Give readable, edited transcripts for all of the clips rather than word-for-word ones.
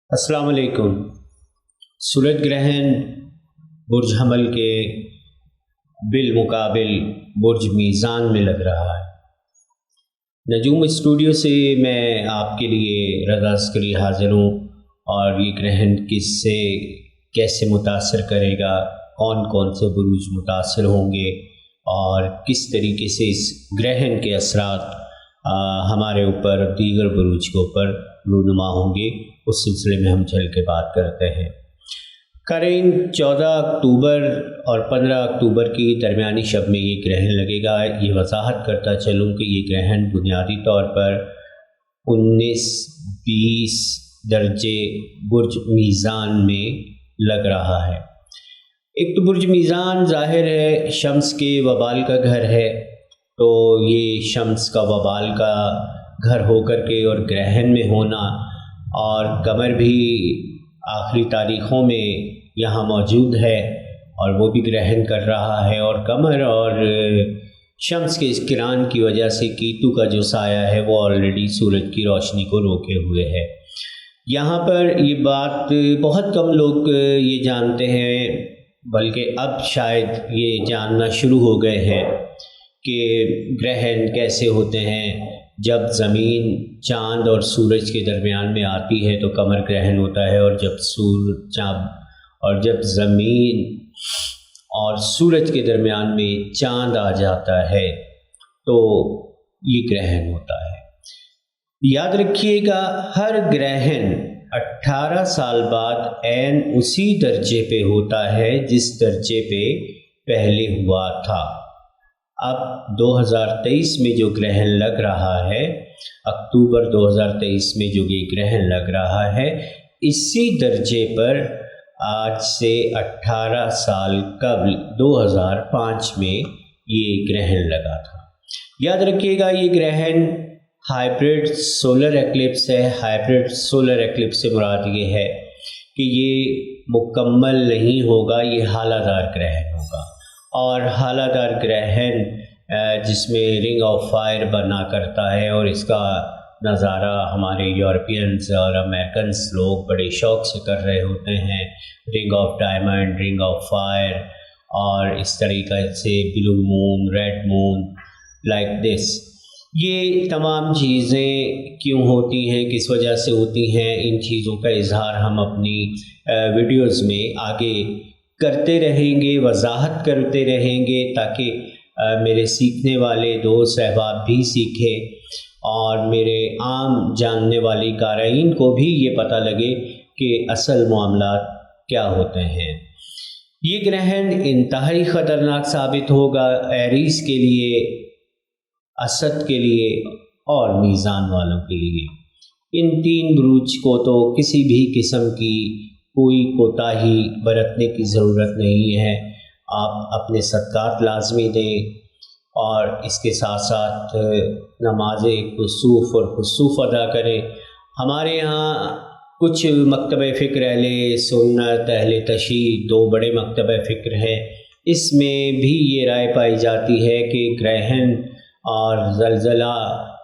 السلام علیکم۔ سورج گرہن برج حمل کے بالمقابل برج میزان میں لگ رہا ہے۔ نجوم اسٹوڈیو سے میں آپ کے لیے رضا عسکری حاضر ہوں، اور یہ گرہن کس سے کیسے متاثر کرے گا، کون کون سے بروج متاثر ہوں گے، اور کس طریقے سے اس گرہن کے اثرات ہمارے اوپر دیگر بروج کے اوپر رونما ہوں گے، اس سلسلے میں ہم چل کے بات کرتے ہیں۔ قارئین، 14 اکتوبر اور 15 اکتوبر کی درمیانی شب میں یہ گرہن لگے گا۔ یہ وضاحت کرتا چلوں کہ یہ گرہن بنیادی طور پر 19-20 درجے برج میزان میں لگ رہا ہے۔ ایک تو برج میزان ظاہر ہے شمس کے وبال کا گھر ہے، تو یہ شمس کا وبال کا گھر ہو کر کے اور گرہن میں ہونا، اور قمر بھی آخری تاریخوں میں یہاں موجود ہے اور وہ بھی گرہن کر رہا ہے، اور قمر اور شمس کے اس کران کی وجہ سے کیتو کا جو سایہ ہے وہ آلریڈی سورج کی روشنی کو روکے ہوئے ہے۔ یہاں پر یہ بات بہت کم لوگ یہ جانتے ہیں، بلکہ اب شاید یہ جاننا شروع ہو گئے ہیں کہ گرہن کیسے ہوتے ہیں۔ جب زمین چاند اور سورج کے درمیان میں آتی ہے تو قمر گرہن ہوتا ہے، اور جب زمین اور سورج کے درمیان میں چاند آ جاتا ہے تو یہ گرہن ہوتا ہے۔ یاد رکھیے گا، ہر گرہن 18 سال بعد عین اسی درجے پہ ہوتا ہے جس درجے پہ پہلے ہوا تھا۔ اب 2023 میں جو گرہن لگ رہا ہے، اکتوبر 2023 میں جو یہ گرہن لگ رہا ہے، اسی درجے پر آج سے 18 سال قبل 2005 میں یہ گرہن لگا تھا۔ یاد رکھیے گا، یہ گرہن ہائبرڈ سولر ایکلپس ہے۔ ہائبرڈ سولر ایکلپس سے مراد یہ ہے کہ یہ مکمل نہیں ہوگا، یہ ہالہ دار گرہن ہوگا، اور ہالہ دار گرہن جس میں رنگ آف فائر بنا کرتا ہے، اور اس کا نظارہ ہمارے یورپینز اور امریکنز لوگ بڑے شوق سے کر رہے ہوتے ہیں۔ رنگ آف ڈائمنڈ، رنگ آف فائر، اور اس طریقے سے بلو مون، ریڈ مون، لائک دس۔ یہ تمام چیزیں کیوں ہوتی ہیں، کس وجہ سے ہوتی ہیں، ان چیزوں کا اظہار ہم اپنی ویڈیوز میں آگے کرتے رہیں گے، وضاحت کرتے رہیں گے، تاکہ میرے سیکھنے والے دوست احباب بھی سیکھیں، اور میرے عام جاننے والی قارئین کو بھی یہ پتہ لگے کہ اصل معاملات کیا ہوتے ہیں۔ یہ گرہن انتہائی خطرناک ثابت ہوگا ایریز کے لیے، اسد کے لیے، اور میزان والوں کے لیے۔ ان 3 بروج کو تو کسی بھی قسم کی کوئی کوتاہی برتنے کی ضرورت نہیں ہے۔ آپ اپنے صدقات لازمی دیں، اور اس کے ساتھ ساتھ نماز کسوف اور خسوف ادا کریں۔ ہمارے یہاں کچھ مکتبہ فکر اہل سنت، اہل تشیع، 2 بڑے مکتبہ فکر ہیں، اس میں بھی یہ رائے پائی جاتی ہے کہ گرہن اور زلزلہ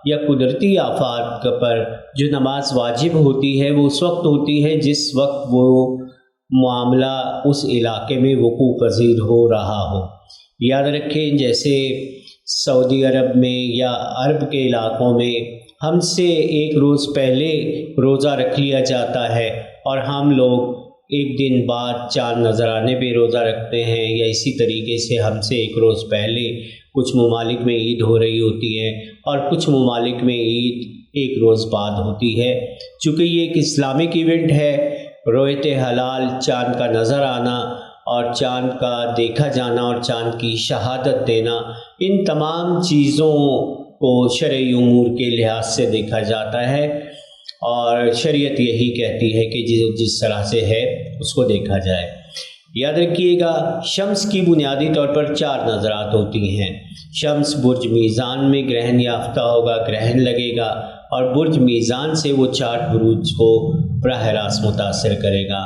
یا قدرتی آفات پر جو نماز واجب ہوتی ہے وہ اس وقت ہوتی ہے جس وقت وہ معاملہ اس علاقے میں وقوع پذیر ہو رہا ہو۔ یاد رکھیں، جیسے سعودی عرب میں یا عرب کے علاقوں میں ہم سے 1 روز پہلے روزہ رکھ لیا جاتا ہے، اور ہم لوگ 1 دن بعد چاند نظر آنے پہ روزہ رکھتے ہیں، یا اسی طریقے سے ہم سے 1 روز پہلے کچھ ممالک میں عید ہو رہی ہوتی ہے، اور کچھ ممالک میں عید 1 روز بعد ہوتی ہے۔ چونکہ یہ ایک اسلامک ایونٹ ہے، رؤیت ہلال، چاند کا نظر آنا اور چاند کا دیکھا جانا اور چاند کی شہادت دینا، ان تمام چیزوں کو شرعی امور کے لحاظ سے دیکھا جاتا ہے، اور شریعت یہی کہتی ہے کہ جس طرح سے ہے اس کو دیکھا جائے۔ یاد رکھیے گا، شمس کی بنیادی طور پر 4 نظرات ہوتی ہیں۔ شمس برج میزان میں گرہن یافتہ ہوگا، گرہن لگے گا، اور برج میزان سے وہ 4 بروج کو براہ راست متاثر کرے گا۔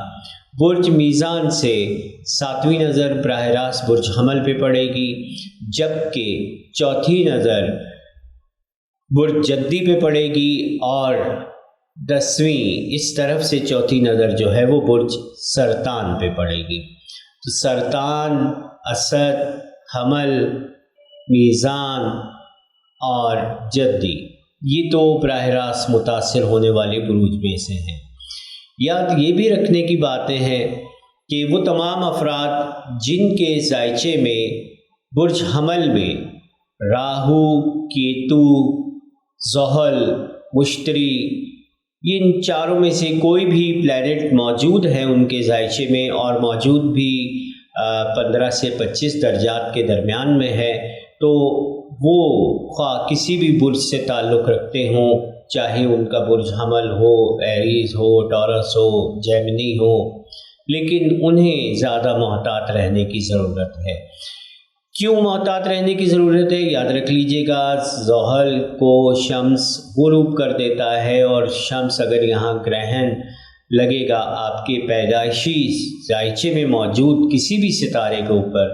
برج میزان سے 7ویں نظر براہ راست برج حمل پہ پڑے گی، جبکہ 4تھی نظر برج جدی پہ پڑے گی، اور 10ویں اس طرف سے چوتھی نظر جو ہے وہ برج سرطان پہ پڑے گی۔ تو سرطان، اسد، حمل، میزان اور جدی یہ تو براہ راست متاثر ہونے والے بروج میں سے ہیں۔ یاد یہ بھی رکھنے کی باتیں ہیں کہ وہ تمام افراد جن کے ذائچے میں برج حمل میں راہو، کیتو، زحل، مشتری، ان چاروں میں سے کوئی بھی پلینٹ موجود ہے ان کے ذائچے میں، اور موجود بھی 15 سے 25 درجات کے درمیان میں ہے، تو وہ خواہ کسی بھی برج سے تعلق رکھتے ہوں، چاہے ان کا برج حمل ہو، ایریز ہو، ٹورس ہو، جیمنی ہو، لیکن انہیں زیادہ محتاط رہنے کی ضرورت ہے۔ کیوں محتاط رہنے کی ضرورت ہے؟ یاد رکھ لیجئے گا، زحل کو شمس غروب کر دیتا ہے، اور شمس اگر یہاں گرہن لگے گا آپ کے پیدائشی ذائچے میں موجود کسی بھی ستارے کے اوپر،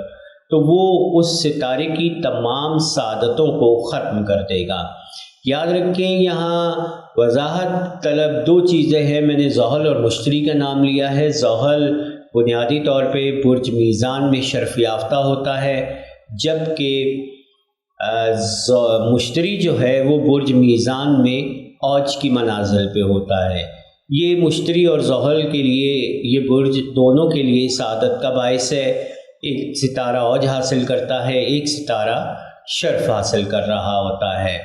تو وہ اس ستارے کی تمام سعادتوں کو ختم کر دے گا۔ یاد رکھیں یہاں وضاحت طلب 2 چیزیں ہیں، میں نے زحل اور مشتری کا نام لیا ہے۔ زحل بنیادی طور پہ برج میزان میں شرف یافتہ ہوتا ہے، جبکہ مشتری جو ہے وہ برج میزان میں اوج کی منازل پہ ہوتا ہے۔ یہ مشتری اور زحل کے لیے، یہ برج دونوں کے لیے سعادت کا باعث ہے۔ ایک ستارہ اوج حاصل کرتا ہے، ایک ستارہ شرف حاصل کر رہا ہوتا ہے۔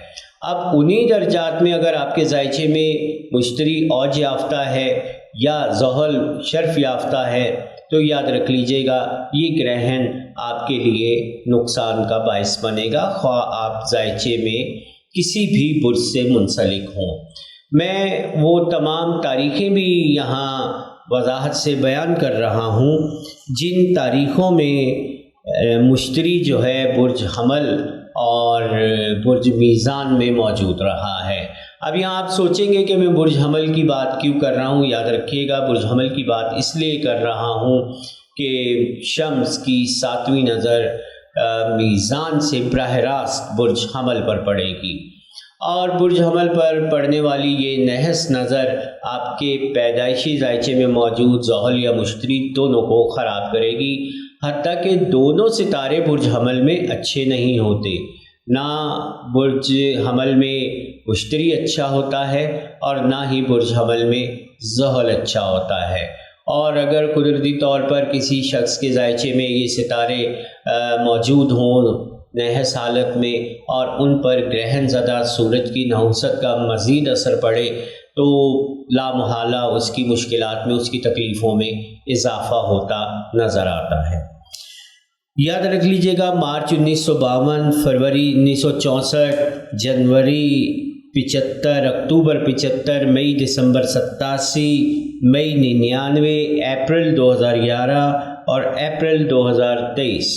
اب انہی درجات میں اگر آپ کے ذائچے میں مشتری اوج یافتہ ہے یا زحل شرف یافتہ ہے، تو یاد رکھ لیجئے گا یہ گرہن آپ کے لیے نقصان کا باعث بنے گا، خواہ آپ ذائچے میں کسی بھی برج سے منسلک ہوں۔ میں وہ تمام تاریخیں بھی یہاں وضاحت سے بیان کر رہا ہوں جن تاریخوں میں مشتری جو ہے برج حمل اور برج میزان میں موجود رہا ہے۔ اب یہاں آپ سوچیں گے کہ میں برج حمل کی بات کیوں کر رہا ہوں؟ یاد رکھیے گا برج حمل کی بات اس لیے کر رہا ہوں کہ شمس کی 7ویں نظر میزان سے براہ راست برج حمل پر پڑے گی، اور برج حمل پر پڑنے والی یہ نحس نظر آپ کے پیدائشی ذائچے میں موجود زحل یا مشتری دونوں کو خراب کرے گی، حتیٰ کہ دونوں ستارے برج حمل میں اچھے نہیں ہوتے۔ نہ برج حمل میں مشتری اچھا ہوتا ہے اور نہ ہی برج حمل میں زحل اچھا ہوتا ہے۔ اور اگر قدرتی طور پر کسی شخص کے ذائچے میں یہ ستارے موجود ہوں نحس حالت میں، اور ان پر گرہن زدہ سورج کی نحوست کا مزید اثر پڑے، تو لا محالہ اس کی مشکلات میں، اس کی تکلیفوں میں اضافہ ہوتا نظر آتا ہے۔ یاد رکھ لیجئے گا مارچ 1952، فروری 1964، جنوری 75، اکتوبر 75، مئی دسمبر 87، مئی 99، اپریل 2011 اور اپریل 2023،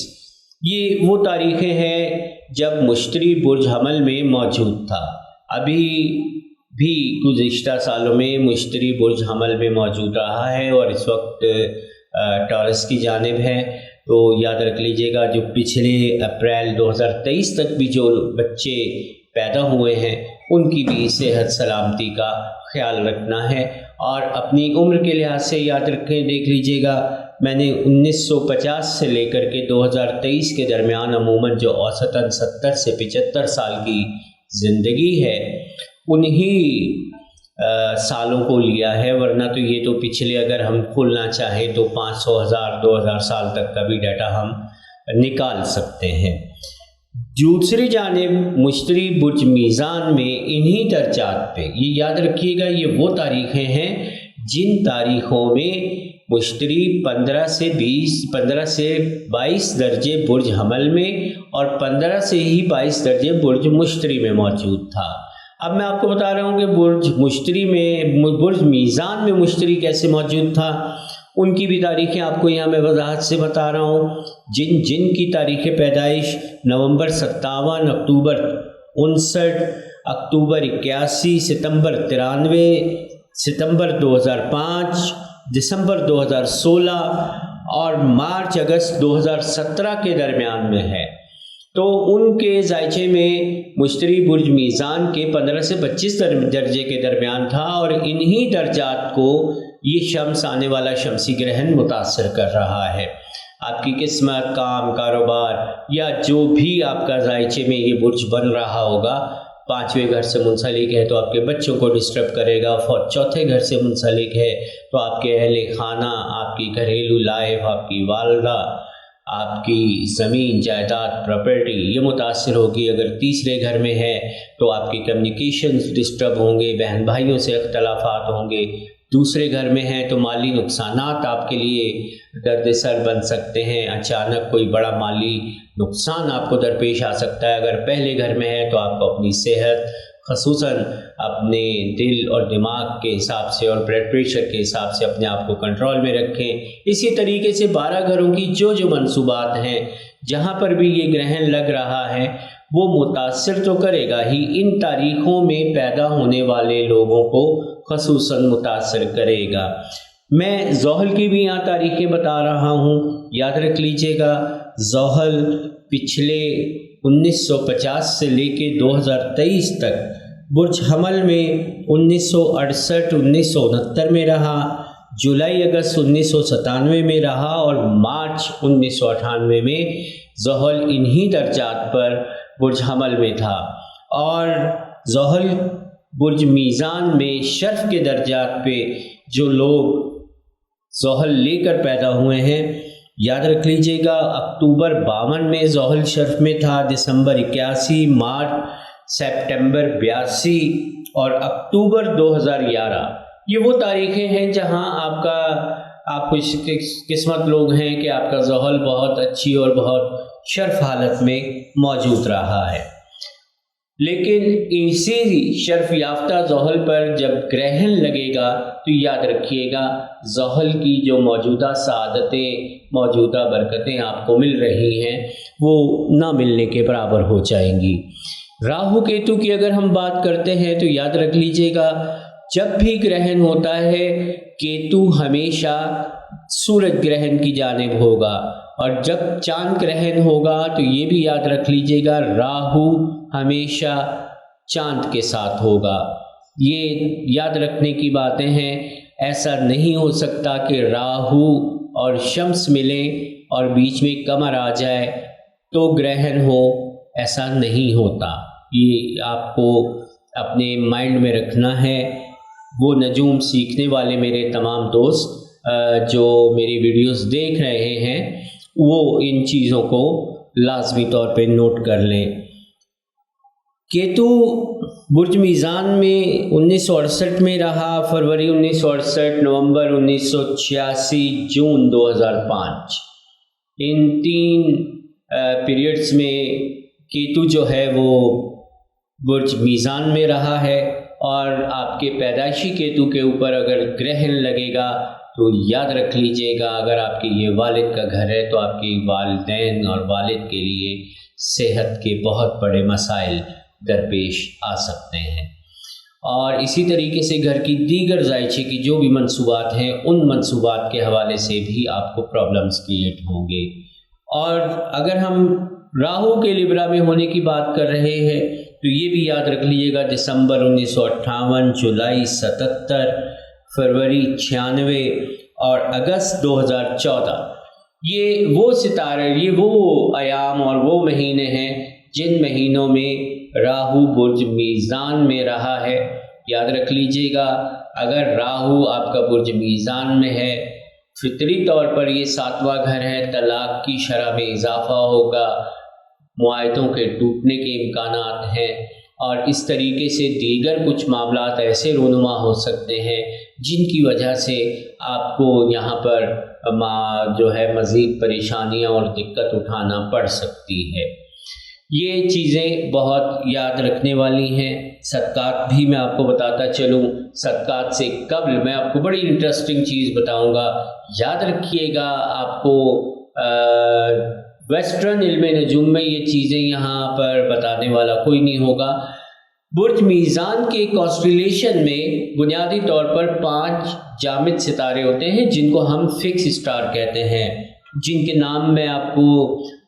یہ وہ تاریخیں ہیں جب مشتری برج حمل میں موجود تھا۔ ابھی بھی گزشتہ سالوں میں مشتری برج حمل میں موجود رہا ہے اور اس وقت ٹورس کی جانب ہے۔ تو یاد رکھ لیجئے گا جو پچھلے اپریل 2023 تک بھی جو بچے پیدا ہوئے ہیں ان کی بھی صحت سلامتی کا خیال رکھنا ہے، اور اپنی عمر کے لحاظ سے یاد رکھیں، دیکھ لیجئے گا میں نے 1950 سے لے کر کے 2023 کے درمیان عموماً جو اوسطاً 70 سے 75 سال کی زندگی ہے انہی سالوں کو لیا ہے، ورنہ تو یہ تو پچھلے اگر ہم کھولنا چاہیں تو 500، 1000، 2000 سال تک کا بھی ڈیٹا ہم نکال سکتے ہیں۔ دوسری جانب مشتری برج میزان میں انہی درجات پہ، یہ یاد رکھیے گا یہ وہ تاریخیں ہیں جن تاریخوں میں مشتری 15 سے 22 درجے برج حمل میں اور 15 سے ہی 22 درجے برج مشتری میں موجود تھا۔ اب میں آپ کو بتا رہا ہوں کہ برج میزان میں مشتری کیسے موجود تھا، ان کی بھی تاریخیں آپ کو یہاں میں وضاحت سے بتا رہا ہوں۔ جن کی تاریخ پیدائش نومبر 57، اکتوبر 59، اکتوبر 81، ستمبر 93، ستمبر 2005، دسمبر 2016 اور مارچ اگست 2017 کے درمیان میں ہے، تو ان کے ذائچے میں مشتری برج میزان کے 15 سے 25 درجے کے درمیان تھا، اور انہی درجات کو یہ شمس آنے والا شمسی گرہن متاثر کر رہا ہے۔ آپ کی قسمت، کام، کاروبار یا جو بھی آپ کا ذائچے میں یہ برج بن رہا ہوگا، 5ویں گھر سے منسلک ہے تو آپ کے بچوں کو ڈسٹرب کرے گا، چوتھے گھر سے منسلک ہے تو آپ کے اہل خانہ، آپ کی گھریلو لائف، آپ کی والدہ، آپ کی زمین جائیداد پراپرٹی یہ متاثر ہوگی۔ اگر تیسرے گھر میں ہے تو آپ کی کمیونیکیشنز ڈسٹرب ہوں گے، بہن بھائیوں سے اختلافات ہوں گے۔ دوسرے گھر میں ہیں تو مالی نقصانات آپ کے لیے درد سر بن سکتے ہیں، اچانک کوئی بڑا مالی نقصان آپ کو درپیش آ سکتا ہے۔ اگر پہلے گھر میں ہے تو آپ کو اپنی صحت، خصوصاً اپنے دل اور دماغ کے حساب سے اور بلڈ پریشر کے حساب سے اپنے آپ کو کنٹرول میں رکھیں۔ اسی طریقے سے 12 گھروں کی جو منصوبات ہیں، جہاں پر بھی یہ گرہن لگ رہا ہے وہ متاثر تو کرے گا ہی، ان تاریخوں میں پیدا ہونے والے لوگوں کو خصوصاً متاثر کرے گا۔ میں زحل کی بھی یہاں تاریخیں بتا رہا ہوں، یاد رکھ لیجئے گا۔ زحل پچھلے 1950 سے لے کے 2023 تک برج حمل میں 1968 1969 میں رہا، جولائی اگست 1997 میں رہا، اور مارچ 1998 میں زحل انہی درجات پر برج حمل میں تھا۔ اور زحل برج میزان میں شرف کے درجات پہ جو لوگ زحل لے کر پیدا ہوئے ہیں، یاد رکھ لیجئے گا، اکتوبر 52 میں زحل شرف میں تھا، دسمبر 81، مارچ سپٹمبر 82 اور اکتوبر 2011۔ یہ وہ تاریخیں ہیں جہاں آپ کچھ قسمت لوگ ہیں کہ آپ کا زحل بہت اچھی اور بہت شرف حالت میں موجود رہا ہے۔ لیکن اسی شرف یافتہ زحل پر جب گرہن لگے گا تو یاد رکھیے گا، زحل کی جو موجودہ سعادتیں، موجودہ برکتیں آپ کو مل رہی ہیں وہ نہ ملنے کے برابر ہو جائیں گی۔ راہو کیتو کی اگر ہم بات کرتے ہیں تو یاد رکھ لیجئے گا، جب بھی گرہن ہوتا ہے کیتو ہمیشہ سورج گرہن کی جانب ہوگا، اور جب چاند گرہن ہوگا تو یہ بھی یاد رکھ لیجئے گا، راہو ہمیشہ چاند کے ساتھ ہوگا۔ یہ یاد رکھنے کی باتیں ہیں، ایسا نہیں ہو سکتا کہ راہو اور شمس ملیں اور بیچ میں قمر آ جائے تو گرہن ہو، ایسا نہیں ہوتا۔ یہ آپ کو اپنے مائنڈ میں رکھنا ہے۔ وہ نجوم سیکھنے والے میرے تمام دوست جو میری ویڈیوز دیکھ رہے ہیں وہ ان چیزوں کو لازمی طور پہ نوٹ کر لیں۔ کیتو برج میزان میں 1968 میں رہا، فروری 1968، نومبر 1986، جون 2005۔ ان 3 پیریڈز میں کیتو جو ہے وہ برج میزان میں رہا ہے، اور آپ کے پیدائشی کیتو کے اوپر اگر گرہن لگے گا تو یاد رکھ لیجئے گا، اگر آپ کے یہ والد کا گھر ہے تو آپ کے والدین اور والد کے لیے صحت کے بہت بڑے مسائل درپیش آ سکتے ہیں۔ اور اسی طریقے سے گھر کی دیگر ذائچے کی جو بھی منصوبات ہیں ان منصوبات کے حوالے سے بھی آپ کو پرابلمز کریٹ ہوں گے۔ اور اگر ہم راہو کے لبرا میں ہونے کی بات کر رہے ہیں تو یہ بھی یاد رکھ لیجئے گا، دسمبر 1958، جولائی 77، فروری 96 اور اگست 2014۔ یہ وہ ستارے، یہ وہ ایام اور وہ مہینے ہیں جن مہینوں میں راہو برج میزان میں رہا ہے۔ یاد رکھ لیجئے گا، اگر راہو آپ کا برج میزان میں ہے، فطری طور پر یہ 7واں گھر ہے، طلاق کی شرح میں اضافہ ہوگا، معاہدوں کے ٹوٹنے کے امکانات ہیں، اور اس طریقے سے دیگر کچھ معاملات ایسے رونما ہو سکتے ہیں جن کی وجہ سے آپ کو یہاں پر جو ہے مزید پریشانیاں اور دقت اٹھانا پڑ سکتی ہے۔ یہ چیزیں بہت یاد رکھنے والی ہیں۔ صدقات بھی میں آپ کو بتاتا چلوں، صدقات سے قبل میں آپ کو بڑی انٹرسٹنگ چیز بتاؤں گا، یاد رکھیے گا۔ آپ کو ویسٹرن علم نجوم میں یہ چیزیں یہاں پر بتانے والا کوئی نہیں ہوگا۔ برج میزان کے کانسٹیلیشن میں بنیادی طور پر 5 جامد ستارے ہوتے ہیں جن کو ہم فکس سٹار کہتے ہیں، جن کے نام میں آپ کو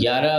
11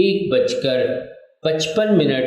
1:55